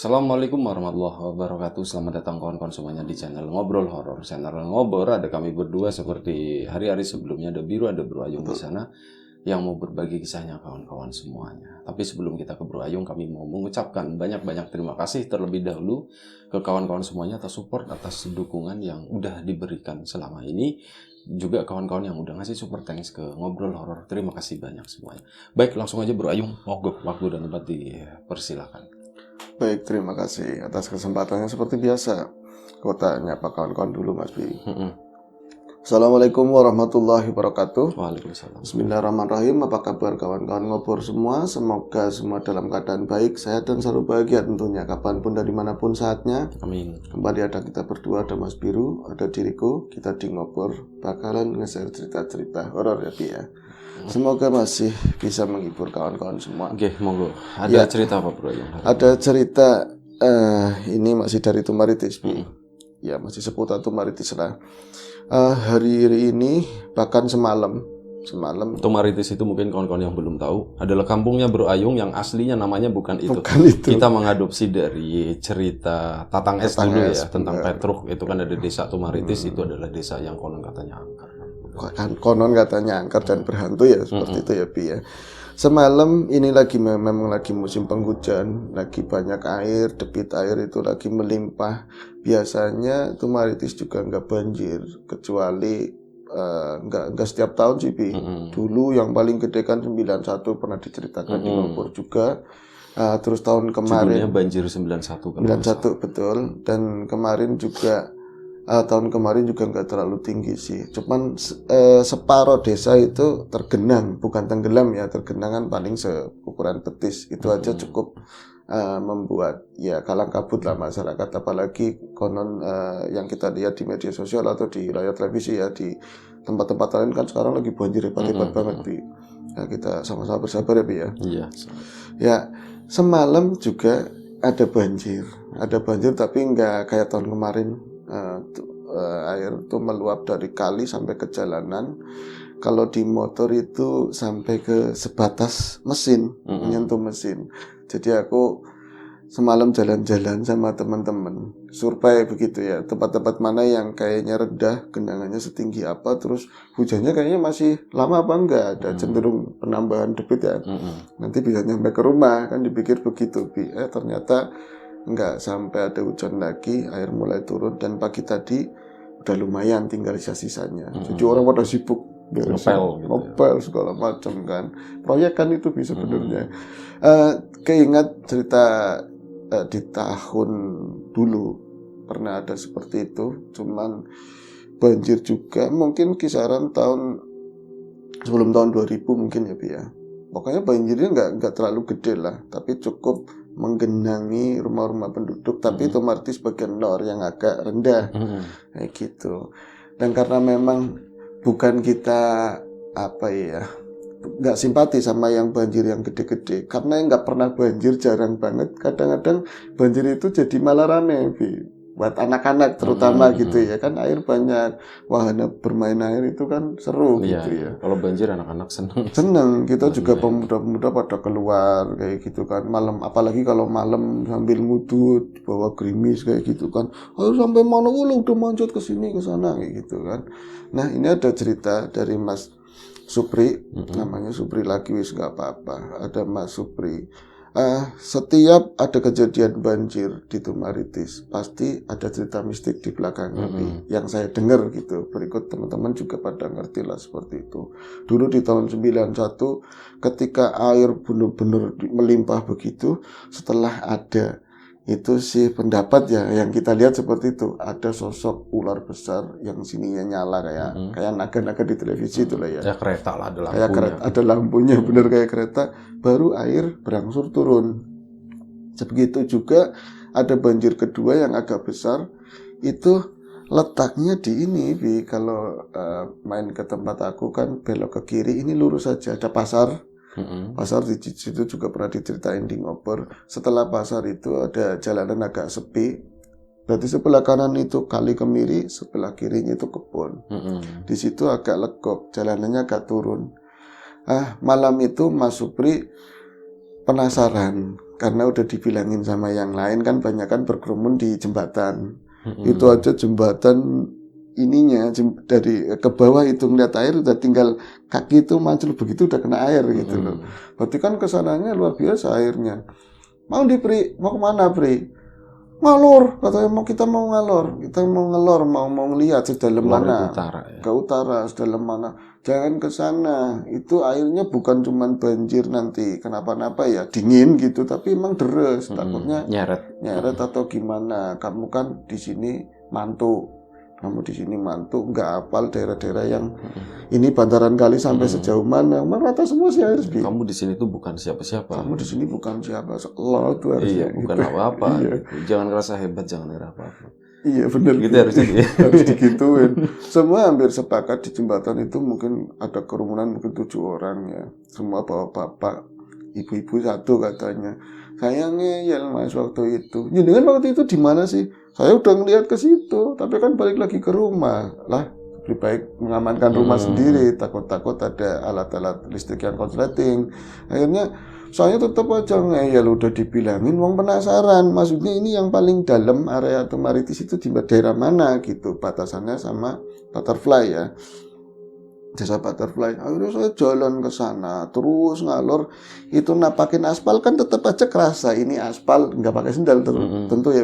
Assalamualaikum warahmatullahi wabarakatuh. Selamat datang kawan-kawan semuanya di channel Ngobrol Horor. Channel Ngobrol ada kami berdua seperti hari-hari sebelumnya. Ada Biru, ada Bro Ayung di sana yang mau berbagi kisahnya kawan-kawan semuanya. Tapi sebelum kita ke Bro Ayung, kami mau mengucapkan banyak-banyak terima kasih terlebih dahulu ke kawan-kawan semuanya atas support, atas dukungan yang udah diberikan selama ini. Juga kawan-kawan yang udah ngasih super thanks ke Ngobrol Horor. Terima kasih banyak semuanya. Baik, langsung aja Bro Ayung. Monggo, waktu dan tempat dipersilakan. Baik, terima kasih atas kesempatannya seperti biasa. Aku tanya apa kawan-kawan dulu Mas Bi. Assalamualaikum warahmatullahi wabarakatuh. Waalaikumsalam. Bismillahirrahmanirrahim. Apa kabar kawan-kawan ngobor semua? Semoga semua dalam keadaan baik, sehat dan selalu bahagia tentunya. Kapanpun dan dimanapun saatnya. Amin. Kembali ada kita berdua, ada Mas Biru, ada diriku. Kita di ngobor bakalan nge-share cerita-cerita horor ya Bi ya. Semoga masih bisa menghibur kawan-kawan semua. Oke, monggo. Ada cerita apa Bro? Ada cerita ini masih dari Tumaritis, ya masih seputar Tumaritis lah. Hari ini bahkan semalam. Tumaritis itu mungkin kawan-kawan yang belum tahu adalah kampungnya Bro Ayung yang aslinya namanya bukan itu. Kita mengadopsi dari cerita Tatang S dulu ya tentang Petruk. Itu kan ada desa Tumaritis, itu adalah desa yang konon katanya angker. Konon katanya angker dan berhantu ya seperti itu ya Bi ya. Semalam ini memang lagi musim penghujan, lagi banyak air, debit air itu lagi melimpah. Biasanya Tumaritis juga nggak banjir, kecuali nggak setiap tahun sih Bi. Dulu yang paling gede kan 91 pernah diceritakan di Bogor juga. Terus tahun kemarin judulnya banjir 91 betul, dan kemarin juga tahun kemarin juga nggak terlalu tinggi sih, cuman separuh desa itu tergenang, bukan tenggelam ya, tergenang kan paling seukuran betis, itu aja cukup membuat ya kalang kabut lah masyarakat, apalagi konon yang kita lihat di media sosial atau di layar televisi ya, di tempat-tempat lain kan sekarang lagi banjir hebat-hebat banget Bi. Nah, kita sama-sama bersabar ya Bi ya. Iya. Ya, semalam juga ada banjir tapi nggak kayak tahun kemarin. Air itu meluap dari kali sampai ke jalanan. Kalau di motor itu sampai ke sebatas mesin, menyentuh mesin. Jadi aku semalam jalan-jalan sama teman-teman, survei begitu ya, tempat-tempat mana yang kayaknya rendah, genangannya setinggi apa, terus hujannya kayaknya masih lama apa enggak, ada cenderung penambahan debit ya. Nanti bisa nyampe ke rumah, kan dipikir begitu Bi. Ternyata enggak, sampai ada hujan lagi, air mulai turun, dan pagi tadi udah lumayan tinggal sisa-sisanya. Jadi orang pada sibuk ngepel segala macam kan. Proyek kan itu bisa sebenarnya. Keingat cerita di tahun dulu pernah ada seperti itu, cuman banjir juga mungkin kisaran sebelum tahun 2000 mungkin ya Bi ya. Pokoknya banjirnya nggak terlalu gede lah, tapi cukup menggenangi rumah-rumah penduduk, tapi otomatis bagian luar yang agak rendah, kayak gitu. Dan karena memang bukan kita nggak simpati sama yang banjir yang gede-gede, karena yang nggak pernah banjir jarang banget. Kadang-kadang banjir itu jadi malah rame buat anak-anak terutama gitu ya kan, air banyak, wahana bermain air itu kan seru gitu ya. Kalau banjir anak-anak seneng, kita juga pemuda-pemuda pada keluar kayak gitu kan, malam, apalagi kalau malam sambil ngudut bawa gerimis kayak gitu kan, sampai mana lu udah manjat ke sini ke sana kayak gitu kan. Nah, ini ada cerita dari Mas Supri, namanya Supri lagi wis nggak apa-apa, ada Mas Supri. Setiap ada kejadian banjir di Tumaritis pasti ada cerita mistik di belakangnya yang saya dengar gitu. Berikut teman-teman juga pada ngerti lah seperti itu. Dulu di tahun 91 ketika air benar-benar melimpah begitu, setelah ada itu sih pendapat ya yang kita lihat seperti itu, ada sosok ular besar yang sininya nyala kayak naga-naga di televisi itulah ya. Ya kereta lah, ada lampunya. Kayak kereta, ada lampunya bener kayak kereta, baru air berangsur turun. Begitu juga ada banjir kedua yang agak besar, itu letaknya di ini kalau main ke tempat aku kan belok ke kiri, ini lurus saja ada pasar. Pasar di situ juga pernah diceritain di Ngobrol. Setelah pasar itu ada jalanan agak sepi. Berarti sebelah kanan itu kali kemiri, sebelah kirinya itu kebun. Di situ agak legok, jalanannya agak turun. Malam itu Mas Supri penasaran karena udah dibilangin sama yang lain kan banyak kan berkerumun di jembatan. Itu aja jembatan ininya dari ke bawah itu ngeliat air udah tinggal kaki itu mancul begitu udah kena air gitu loh. Berarti kan kesananya luar biasa airnya. Mau kemana Pri? Ngalor, katanya kita mau ngelor, mau ngelihat sedalam mana. Ke utara, sedalam mana. Jangan ke sana. Itu airnya bukan cuman banjir nanti kenapa-napa ya, dingin gitu, tapi emang deres. Takutnya nyeret atau gimana. Kamu kan di sini mantu. Nggak hafal daerah-daerah yang ini bantaran kali sampai sejauh mana. Merata semua sih air. Kamu di sini tuh bukan siapa-siapa. Kamu di sini bukan siapa. Allah tuh harusnya. Iya, bukan apa-apa. Iya. Jangan ngerasa hebat, jangan ngerasa apa-apa. Iya benar. Gitu harusnya. Harus digituin. Semua hampir sepakat di jembatan itu mungkin ada kerumunan mungkin 7 orang ya. Semua bapak-bapak, ibu-ibu 1 katanya. Saya ngeyel Mas waktu itu. Ya dengan waktu itu di mana sih? Saya udah ngeliat ke situ, tapi kan balik lagi ke rumah. Lah, lebih baik mengamankan rumah sendiri, takut-takut ada alat-alat listrik yang konsleting. Akhirnya saya tetap aja ngeyel, udah dibilangin, wong penasaran. Maksudnya ini yang paling dalam area Tumaritis itu di daerah mana gitu, batasannya sama Butterfly ya. Desa Butterfly. Akhirnya saya jalan ke sana, terus ngalor. Itu napakin aspal kan tetap aja kerasa. Ini aspal nggak pakai sendal tentu ya.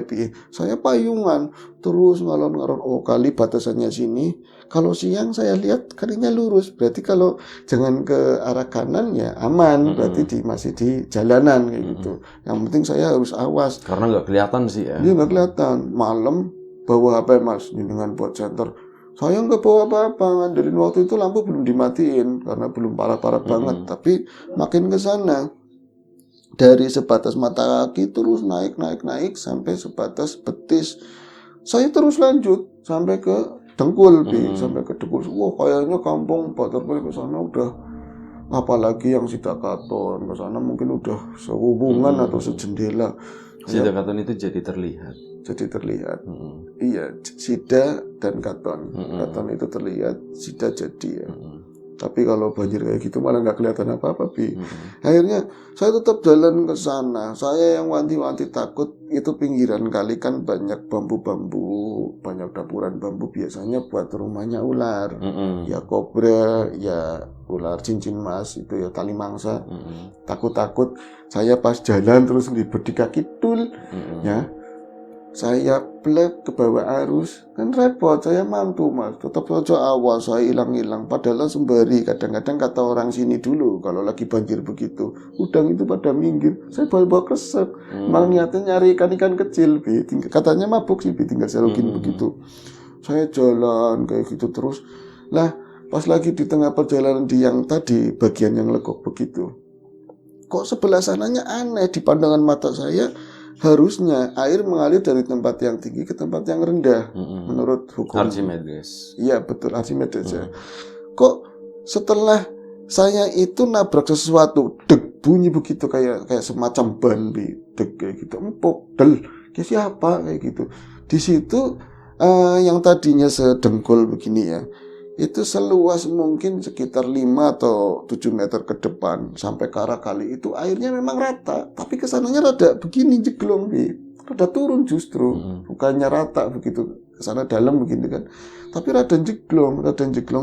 Saya payungan, terus ngalor. Oh kali batasannya sini. Kalau siang saya lihat kalinya lurus. Berarti kalau jangan ke arah kanan ya aman. Berarti masih di jalanan kayak gitu. Yang penting saya harus awas. Karena nggak kelihatan sih ya. Iya nggak kelihatan. Malam bawa HP Mas dengan buat center. Saya nggak bawa apa-apa, ngandelin waktu itu lampu belum dimatiin karena belum parah-parah banget. Tapi makin ke sana dari sebatas mata kaki terus naik sampai sebatas betis. Saya terus lanjut sampai ke dengkul, sampai ke dengkul. Wah kayaknya kampung Butterfly ke sana udah, apalagi yang Sidakaton ke sana mungkin udah sehubungan atau sejendela. Sidakaton itu jadi terlihat. Iya, Sida dan Katon. Katon itu terlihat, Sida jadi ya. Tapi kalau banjir kayak gitu malah nggak kelihatan apa-apa, Bi. Akhirnya saya tetap jalan ke sana. Saya yang wanti-wanti takut itu pinggiran kali kan banyak bambu-bambu, banyak dapuran bambu biasanya buat rumahnya ular. Ya kobra, ya ular cincin mas itu ya tali mangsa. Takut-takut saya pas jalan terus libet di kaki tul, ya. Saya plek ke bawah arus kan repot, saya mantu Mas, tetap saja awas, saya hilang padahal sembari kadang-kadang kata orang sini dulu kalau lagi banjir begitu udang itu pada minggir, saya bawa kresek malah niatnya nyari ikan kecil katanya mabuk sih tinggal selokin begitu. Saya jalan kayak gitu terus lah, pas lagi di tengah perjalanan di yang tadi bagian yang legok begitu kok sebelah sananya aneh di pandangan mata saya. Harusnya air mengalir dari tempat yang tinggi ke tempat yang rendah menurut hukum Archimedes. Iya betul Archimedes ya. Kok setelah saya itu nabrak sesuatu deg bunyi begitu kayak semacam ban deg kayak gitu empuk del kayak siapa kayak gitu. Di situ yang tadinya sedengkul begini ya. Itu seluas mungkin sekitar 5 atau 7 meter ke depan sampai ke arah kali itu airnya memang rata, tapi kesananya rada begini jeglong, rada turun justru, bukannya rata begitu kesana dalam begini kan, tapi rada jeglong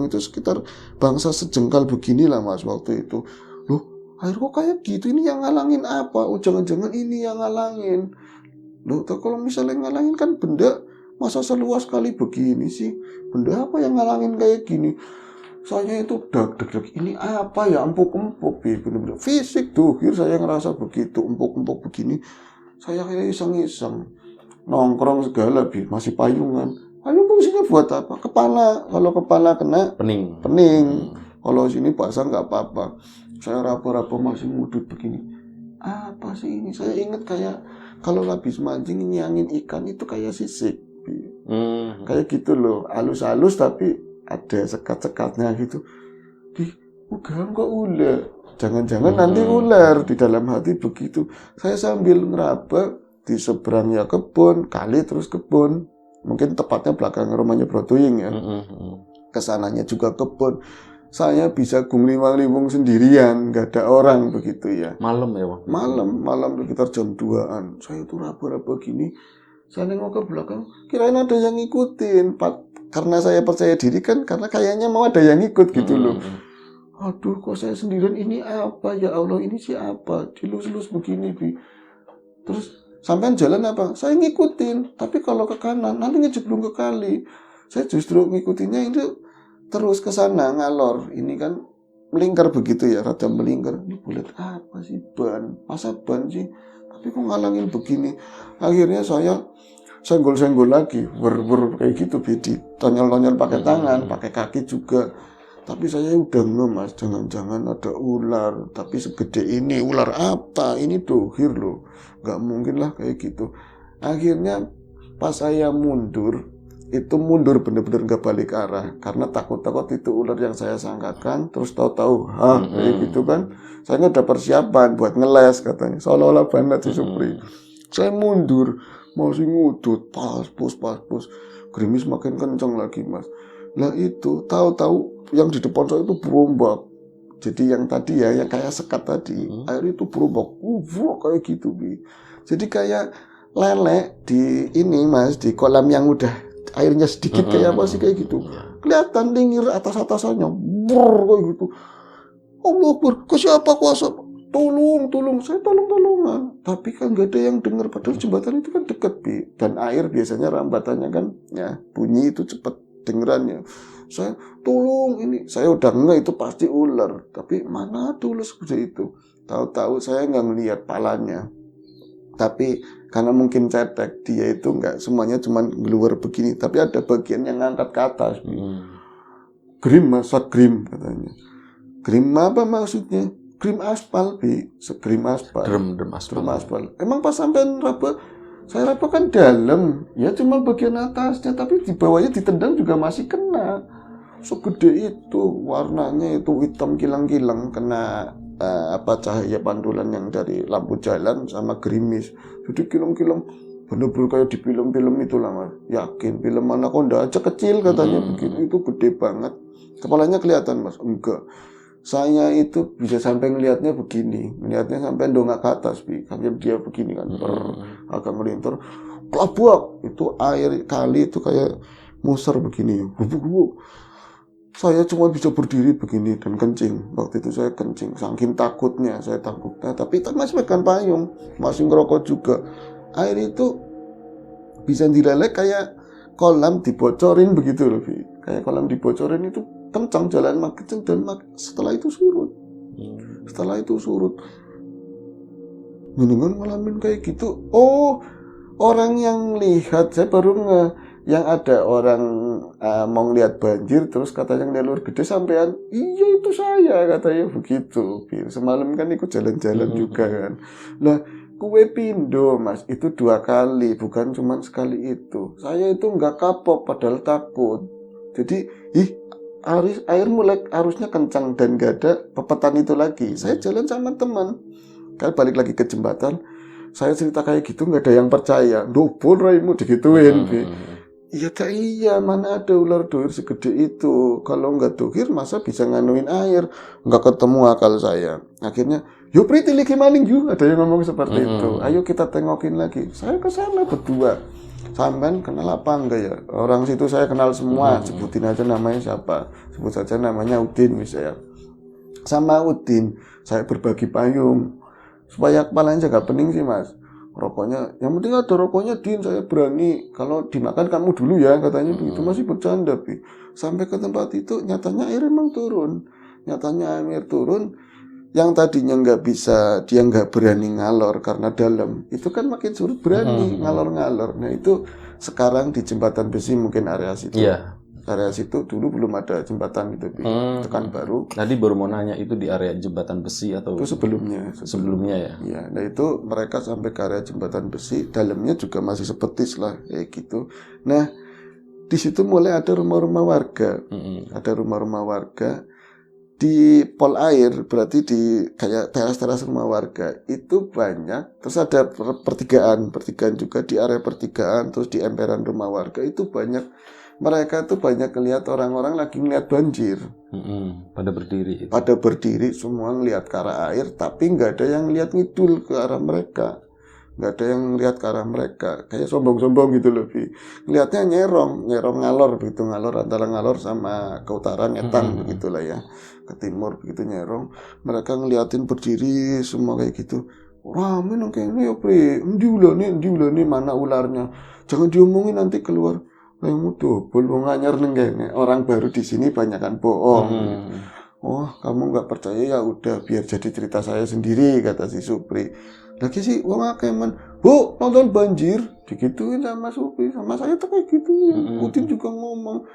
itu sekitar bangsa sejengkal beginilah Mas waktu itu. Loh, air kok kayak gitu, ini yang ngalangin apa? Oh jangan-jangan ini yang ngalangin. Loh, kalau misalnya ngalangin kan benda masa seluas kali begini sih, benda apa yang ngalangin kayak gini? Saya itu deg-deg ini apa ya, empuk-empuk bener-bener fisik tuh, saya ngerasa begitu empuk-empuk begini. Saya kayak iseng-iseng nongkrong segala masih payung fungsinya buat apa? Kepala, kalau kepala kena pening. Kalau sini basah nggak apa-apa. Saya rapo-rapo masih mudut begini. Apa sih ini? Saya ingat kayak kalau habis mancing nyangin ikan itu kayak sisik. Kayak gitu loh, halus-halus tapi ada sekat-sekatnya gitu. Bukan kok ular, jangan-jangan nanti ular di dalam hati begitu. Saya sambil ngeraba di seberangnya kebun, kali terus kebun, mungkin tepatnya belakang rumahnya Bro Tuying ya. Kesananya juga kebun. saya bisa gungliwang-liwung sendirian, nggak ada orang begitu ya. Malam ya Bang? Malam sekitar jam 2-an. Saya tuh raba-raba gini, saya nengok ke belakang, kirain ada yang ngikutin. Karena saya percaya diri kan, karena kayaknya mau ada yang ikut gitu loh. Aduh, kok saya sendirian, ini apa ya Allah, ini siapa? Dilus-lus begini, Bi. Terus sampean jalan apa? Saya ngikutin, tapi kalau ke kanan nanti ngejeblung ke kali. Saya justru ngikutinnya itu terus ke sana ngalor. Ini kan melingkar begitu ya, rada melingkar. Ini bulat apa sih, ban? Masa ban sih? Tapi kok ngalangin begini? Akhirnya saya senggol-senggol lagi, kayak gitu, Bi. Tonyol-tonyol pakai tangan, pakai kaki juga. Tapi saya udah ngemas, jangan-jangan ada ular. Tapi segede ini, ular apa? Ini dohir loh. Gak mungkin lah kayak gitu. Akhirnya pas saya mundur, itu mundur bener-bener gak balik arah. Karena takut-takut itu ular yang saya sangkakan. Terus tahu-tahu, kayak gitu kan. Saya nggak ada persiapan buat ngeles katanya. Seolah-olah banget si Supri. Saya mundur, masih ngudut, pas, pus. Gerimis makin kenceng lagi, Mas. Lah itu, tahu-tahu yang di depan saya itu berombak. Jadi yang tadi ya, yang kayak sekat tadi, air itu berombak, kayak gitu, Bi. Jadi kayak lele di ini, Mas, di kolam yang udah airnya sedikit kayak apa sih, kayak gitu. Kelihatan lingir atas-atasannya, kayak gitu. Allah Akbar, ke siapa kuasa? Tolong, saya tolong-tolongan. Tapi kan gak ada yang dengar, padahal jembatan itu kan deket, Bi. Dan air biasanya rambatannya kan, ya bunyi itu cepet dengerannya. Saya tolong ini, saya udah enggak itu pasti ular, tapi mana ada ular seperti itu. Tahu-tahu saya nggak ngelihat palanya, tapi karena mungkin cetek, dia itu nggak semuanya cuma keluar begini, tapi ada bagian yang ngangkat ke atas. Grim, masa grim katanya. Grim apa maksudnya? Grim aspal, Bi. Segrim aspal. Drum aspal. Emang pas sampean raba, saya raba kan dalam, ya cuma bagian atasnya, tapi di bawahnya ditendang juga masih kena. Segede itu, warnanya itu hitam kilang-kilang, kena cahaya pantulan yang dari lampu jalan sama gerimis. Jadi kilang-kilang, bener-bener kayak di film-film itulah, Mas. Yakin film Anaconda aja kecil katanya begitu, itu gede banget. Kepalanya kelihatan, Mas. Enggak. Saya itu bisa sampai ngelihatnya begini, ngelihatnya sampai dongak ke atas, Bi. Sampai dia begini kan, agak melintir. Kelabak, itu air kali itu kayak muser begini, bubuk-bubuk. Saya cuma bisa berdiri begini dan kencing. Waktu itu saya kencing, saking takutnya, saya takutnya. Tapi masih pegang payung, masih ngerokok juga. Air itu bisa dilelek kayak kolam dibocorin begitu loh, Bi. Kayak kolam dibocorin itu kencang, jalan makin kencang dan setelah itu surut. Mendingan ngalamin kayak gitu. Oh, orang yang lihat, saya baru yang ada orang mau ngeliat banjir terus katanya ngeliat luar gede sampean, iya itu saya katanya begitu. Semalam kan ikut jalan-jalan juga kan. Lah kue pindo, Mas, itu 2 kali, bukan cuma sekali itu. Saya itu nggak kapok padahal takut. Jadi air mulai arusnya kencang dan nggak ada pepetan itu lagi. Saya jalan sama teman, kan balik lagi ke jembatan. Saya cerita kayak gitu nggak ada yang percaya. Dobol raimu digituin. Iya, mana ada ular dohir segede itu. Kalau nggak dohir masa bisa nganuin air. Nggak ketemu akal saya. Akhirnya, yuk Priti lagi maning yuk. Ada yang ngomong seperti itu. Ayo kita tengokin lagi. Saya ke sana berdua. Sampean kenal apa enggak ya? Orang situ saya kenal semua. Sebutin aja namanya siapa. Sebut saja namanya Udin misalnya. Sama Udin saya berbagi payung supaya kepalanya jaga pening sih, Mas. Rokoknya, yang penting ada rokoknya, Din, saya berani. Kalau dimakan kamu dulu ya, katanya begitu. Masih bercanda, Bi. Sampai ke tempat itu, nyatanya air emang turun. Yang tadinya nggak bisa, dia nggak berani ngalor karena dalam. Itu kan makin surut berani ngalor-ngalor. Nah itu sekarang di jembatan besi mungkin area situ. Iya. Area situ dulu belum ada jembatan gitu, Bi. Itu kan baru. Tadi baru mau nanya, itu di area jembatan besi atau Itu sebelumnya ya? Ya, nah itu mereka sampai ke area jembatan besi, dalamnya juga masih sepetis lah kayak gitu. Nah, di situ mulai ada rumah-rumah warga. Ada rumah-rumah warga di pol air, berarti di kayak teras-teras rumah warga itu banyak. Terus ada pertigaan juga di area pertigaan, terus di emperan rumah warga itu banyak mereka tuh banyak ngelihat orang-orang lagi ngelihat banjir. Pada berdiri. Pada berdiri semua ngelihat ke arah air, tapi nggak ada yang ngelihat ngidul ke arah mereka. Nggak ada yang ngelihat ke arah mereka. Kayak sombong-sombong gitu loh, Bi. Ngelihatnya nyerong ngalor begitu, ngalor antara ngalor sama ke utara ngetan begitulah ya. Ke timur begitu nyerong. Mereka ngeliatin berdiri semua kayak gitu. Rame nang kene ya, Pri. Endi ulane mana ularnya. Jangan diomongin nanti keluar. Kamu dobol wong anyar nang kene. Orang baru di sini banyakan bohong. Gitu. Oh, kamu nggak percaya ya udah biar jadi cerita saya sendiri, kata si Supri. Lagi sih wong akeh men, Bu, nonton banjir, digituin sama Supri, sama saya tuh kayak gitu. Udin juga ngomong,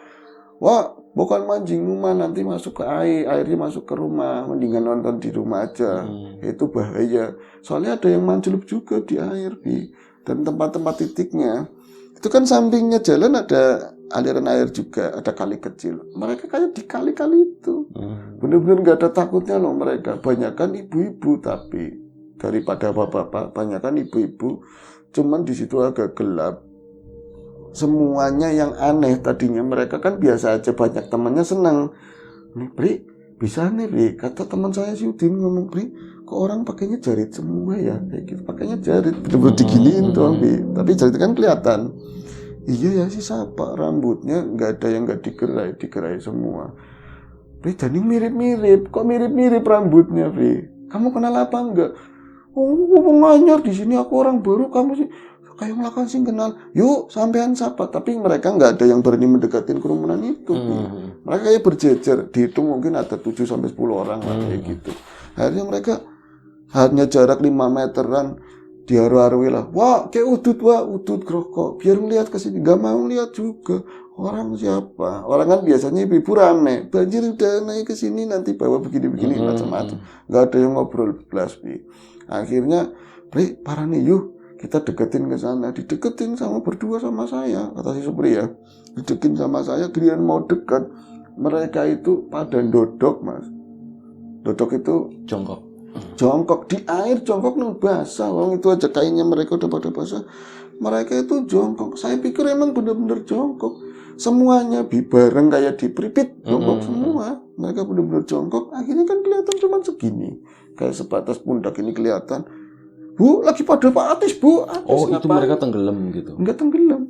wah, bukan mancing rumah nanti masuk ke air, airnya masuk ke rumah, mendingan nonton di rumah aja. Itu bahaya. Soalnya ada yang mancelup juga di air, Bi. Dan tempat-tempat titiknya itu kan sampingnya jalan ada aliran air juga, ada kali kecil. Mereka kayak di kali-kali itu. Bener-bener gak ada takutnya loh mereka. Banyakan ibu-ibu, tapi daripada bapak-bapak, banyakan ibu-ibu. Cuman di situ agak gelap. Semuanya yang aneh tadinya mereka kan biasa aja, banyak temannya senang. Nih, Pri, bisa nih, Pri. Kata teman saya si Udin ngomong, Pri, kok orang pakainya jarit semua ya? Kayak gitu, pakainya jarit, bener-bener diginiin tuh, Pri. Tapi jarit kan kelihatan. Iya ya sih, siapa rambutnya nggak ada yang nggak digerai semua. Pri, jadi mirip-mirip, kok mirip-mirip rambutnya, Pri? Kamu kenal apa enggak? Oh, nganyar di sini aku orang baru, kamu sih kayak melakukan sih kenal. Yuk, sampean siapa? Tapi mereka nggak ada yang berani mendekatin kerumunan itu. Mereka kayak berjejer, dihitung mungkin ada 7 sampai 10 orang lah, kayak gitu. Akhirnya mereka hanya jarak 5 meteran. Diharu-harui lah, wah kayak udut gerokok, biar ngeliat ke sini, gak mau lihat juga orang siapa. Orang kan biasanya ibu-ibu rame, banjir udah naik ke sini nanti bawa begini-begini macam-macam, gak ada yang ngobrol belas. Akhirnya, Pri, parah nih, yuk kita deketin ke sana. Dideketin sama berdua sama saya, kata si Supri ya, dideketin sama saya, giliran mau dekat, mereka itu pada dodok, Mas. Dodok itu jongkok di air, jongkok nang basah. Wong itu aja kainnya mereka udah pada basah. Mereka itu jongkok. Saya pikir emang bener-bener jongkok. Semuanya bareng kayak di Pripit, jongkok semua. Mereka bener-bener jongkok. Akhirnya kan kelihatan cuma segini. Kayak sebatas pundak ini kelihatan. Bu, lagi pada Pak Atis, Bu. Atis, oh, itu ngapain? mereka tenggelam gitu? Enggak tenggelam.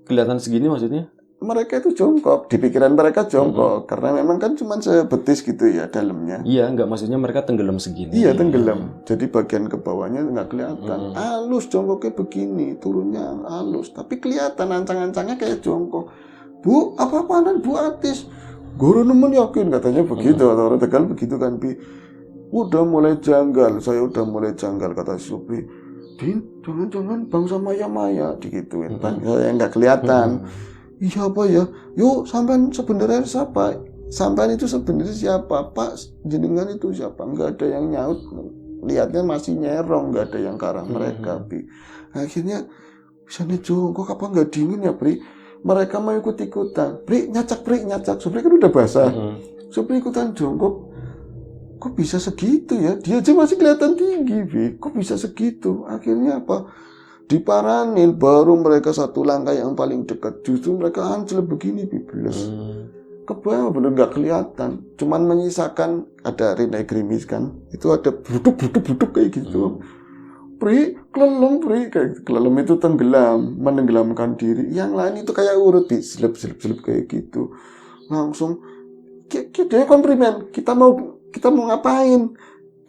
Kelihatan segini maksudnya? Mereka itu jongkok, di pikiran mereka jongkok, karena memang kan cuma sebetis gitu ya dalamnya. Iya, enggak, maksudnya mereka tenggelam segini. Iya, tenggelam. Jadi bagian ke bawahnya nggak kelihatan. Halus jongkoknya begini, turunnya halus, tapi kelihatan ancang-ancangnya kayak jongkok. Bu, apa-apaanan Bu Atis? Guru nemen yakin, katanya begitu. Atau orang Tegal begitu kan, Bi. Udah mulai janggal, saya udah mulai janggal, kata Supri. Din, jangan-jangan bangsa maya-maya, digituin. Bangsa yang nggak kelihatan. Iya apa ya? Yuk, sampean sebenarnya siapa? Sampean itu sebenarnya siapa? Pak, jenengan itu siapa? Enggak ada yang nyaut. Lihatnya masih nyerong, enggak ada yang ke arah mereka, Bi. Akhirnya, bisa nih jongkok, apa enggak dingin ya, Pri? Mereka mau ikut-ikutan. Pri, nyacak. Supri kan udah basah. Supri ikutan jongkok. Kok bisa segitu ya? Dia aja masih kelihatan tinggi, Bi. Kok bisa segitu? Akhirnya apa? Diparanin, baru mereka satu langkah yang paling dekat. Justru mereka hancur begini, Bibles. Ke bawah bener gak kelihatan. Cuman menyisakan, ada Rina Grimis kan. Itu ada buduk kayak gitu. Pri, kelelem, Pri. Kayak kelelem itu tenggelam, menenggelamkan diri. Yang lain itu kayak urut, selip kayak gitu. Langsung, kita komplimen. Kita mau ngapain?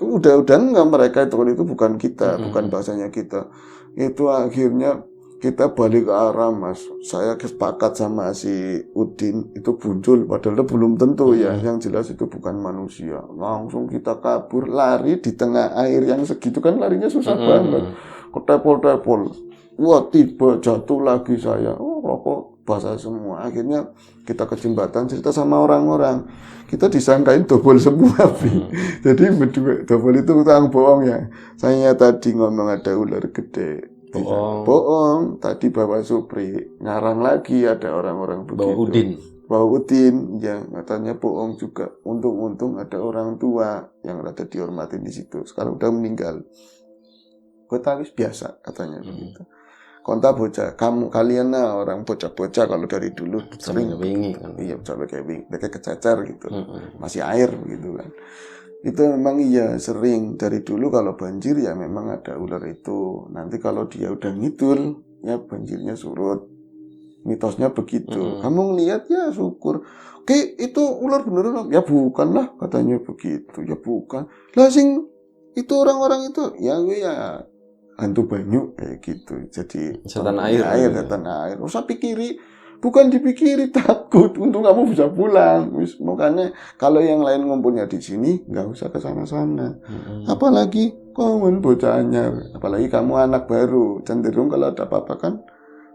Udah enggak, mereka itu bukan kita, bukan bahasanya kita. Itu akhirnya kita balik ke arah, Mas. Saya sepakat sama si Udin, itu muncul padahal belum tentu ya, yang jelas itu bukan manusia. Langsung kita kabur, lari di tengah air yang segitu kan, larinya susah banget. Ketepol-tepol. Wah, tiba jatuh lagi saya. Oh, rokok basah semua. Akhirnya kita ke jembatan, cerita sama orang-orang. Kita disangkain dobol semua, Jadi berdua, dobol itu tukang bohong ya. Saya tadi ngomong ada ular gede. Bohong. Tadi bawa Supri. Ngarang lagi ada orang-orang begitu. Bawa Udin. Ya, katanya bohong juga. Untung-untung ada orang tua yang rada dihormatin di situ. Sekarang udah meninggal. Kota wis biasa katanya begitu. kontak bocah, kalian lah orang bocah-bocah kalau dari dulu sering wingi kan. Iya, sampai kayak wingi, kayak kececer gitu. Masih air gitu kan. Itu memang iya sering dari dulu kalau banjir ya memang ada ular itu. Nanti kalau dia udah ngidul ya banjirnya surut. Mitosnya begitu. Kamu ngeliat ya syukur. Oke, itu ular beneran? Ya bukan lah katanya begitu. Ya bukan. Lah sing itu orang-orang itu ya hantu banyu kayak gitu. Jadi setan air. Setan air. Usah pikiri, bukan dipikiri, takut. Untung kamu bisa pulang. Makanya kalau yang lain ngumpulnya di sini, nggak usah ke sana-sana. Apalagi kamu bocah anyar, apalagi kamu anak baru, cenderung kalau ada apa-apa kan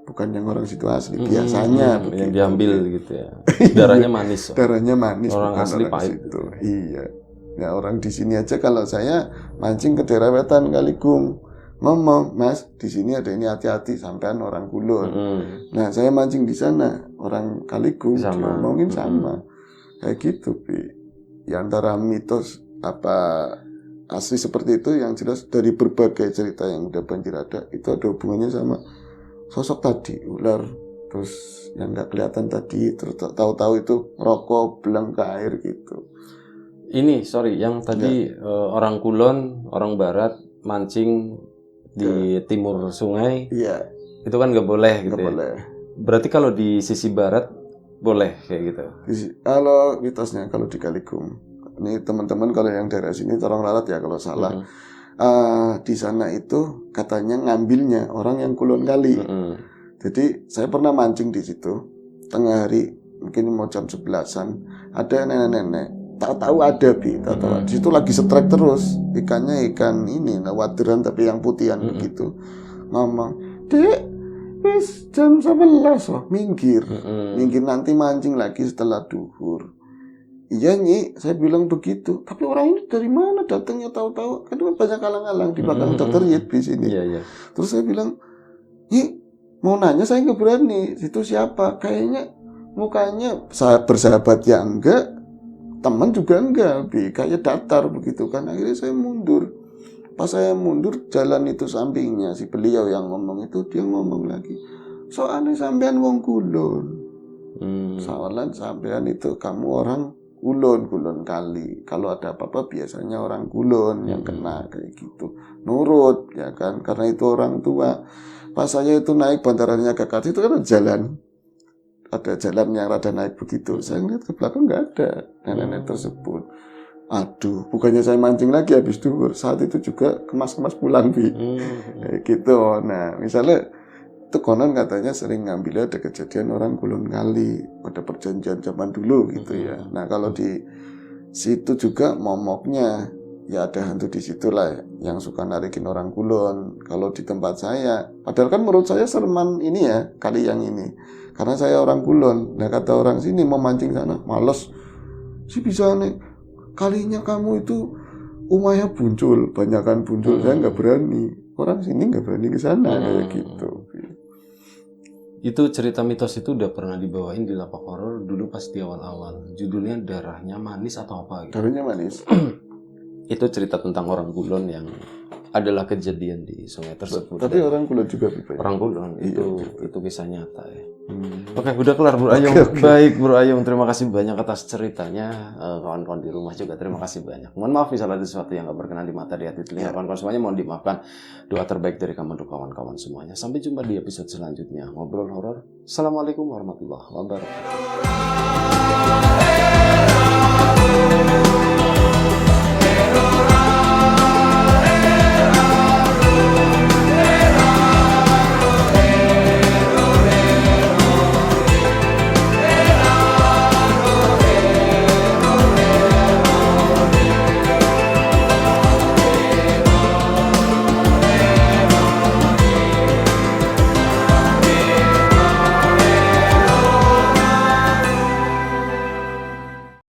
bukan yang orang situ asli biasanya yang diambil gitu ya. Darahnya manis. Darahnya manis, orang bukan asli orang pahit situ. Iya. Ya orang di sini aja kalau saya mancing ke daerah wetan Kaligung ngomong, Mas, di sini ada ini hati-hati sampean orang Kulon. Nah, saya mancing di sana orang Kaligung ngomongin sama. Kayak gitu, Bi. Ya antara mitos apa asli seperti itu yang jelas dari berbagai cerita yang udah banjir ada itu ada hubungannya sama sosok tadi ular, terus yang nggak kelihatan tadi, terus tahu-tahu itu rokok belang ke air gitu. Ini yang tadi orang Kulon, orang Barat mancing di timur sungai, iya, itu kan nggak boleh gitu. Nggak boleh. Berarti kalau di sisi barat boleh kayak gitu. Kalau mitosnya kalau di Kaligung, ini teman-teman kalau yang daerah sini tolong lalat ya kalau salah. Di sana itu katanya ngambilnya orang yang Kulon Kali. Jadi saya pernah mancing di situ tengah hari, mungkin mau jam 11-an, ada nenek-nenek. Tahu-tahu ada tahu-tahu di situ lagi strike terus ikannya, ikan ini waderan tapi yang putihan begitu. Ngomong, "Dek, wis jam 11 minggir nanti mancing lagi setelah duhur." Iya Nyi, saya bilang begitu. Tapi orang ini dari mana datangnya tahu-tahu? Kan banyak alang-alang di belakang dokter Yit di sini. Iya. Terus saya bilang, Nyi, mau nanya saya nggak berani. Itu siapa? Kayaknya mukanya bersahabat ya enggak, teman juga enggak. Kayak datar begitu kan. Akhirnya saya mundur. Pas saya mundur, jalan itu sampingnya si beliau yang ngomong itu, dia ngomong lagi, soalnya sampean wong Kulon. Soalnya sampean itu kamu orang Kulon Kali. Kalau ada apa-apa biasanya orang Kulon yang kena kayak gitu. Nurut ya kan, karena itu orang tua. Pas saya itu naik bandaranya Kakak itu kan ada jalan yang rada naik begitu. Saya lihat ke belakang nggak ada nenek tersebut. Aduh, bukannya saya mancing lagi habis duhur. Saat itu juga kemas-kemas pulang kayak gitu. Nah, misalnya itu konon katanya sering ngambilnya ada kejadian orang Kulon Kali, ada perjanjian zaman dulu gitu ya. Nah kalau di situ juga momoknya ya ada hantu di situ lah yang suka narikin orang Kulon. Kalau di tempat saya, padahal kan menurut saya sereman ini ya kali yang ini, karena saya orang Kulon. Nah kata orang sini mau mancing sana, males sih bisa nih. Kalinya kamu itu umahnya buncul, banyakan buncul, saya nggak berani. Orang sini nggak berani ke sana kayak gitu. Itu cerita mitos itu udah pernah dibawain di Lapak Horor dulu pas di awal-awal. Judulnya Darahnya Manis atau apa gitu. Darahnya Manis. Itu cerita tentang orang Kulon yang adalah kejadian di sungai tersebut. Tapi orang Kulon juga Pipa. Orang Kulon itu kisah nyata ya. Oke, udah kelar Bro Ayung. Baik Bro Ayung, terima kasih banyak atas ceritanya. Kawan-kawan di rumah juga terima kasih banyak. Mohon maaf misalnya ada sesuatu yang gak berkenan di mata, di hati, telinga kawan-kawan semuanya, mohon dimaafkan. Doa terbaik dari kami untuk kawan-kawan semuanya. Sampai jumpa di episode selanjutnya Ngobrol Horor. Assalamualaikum warahmatullahi wabarakatuh.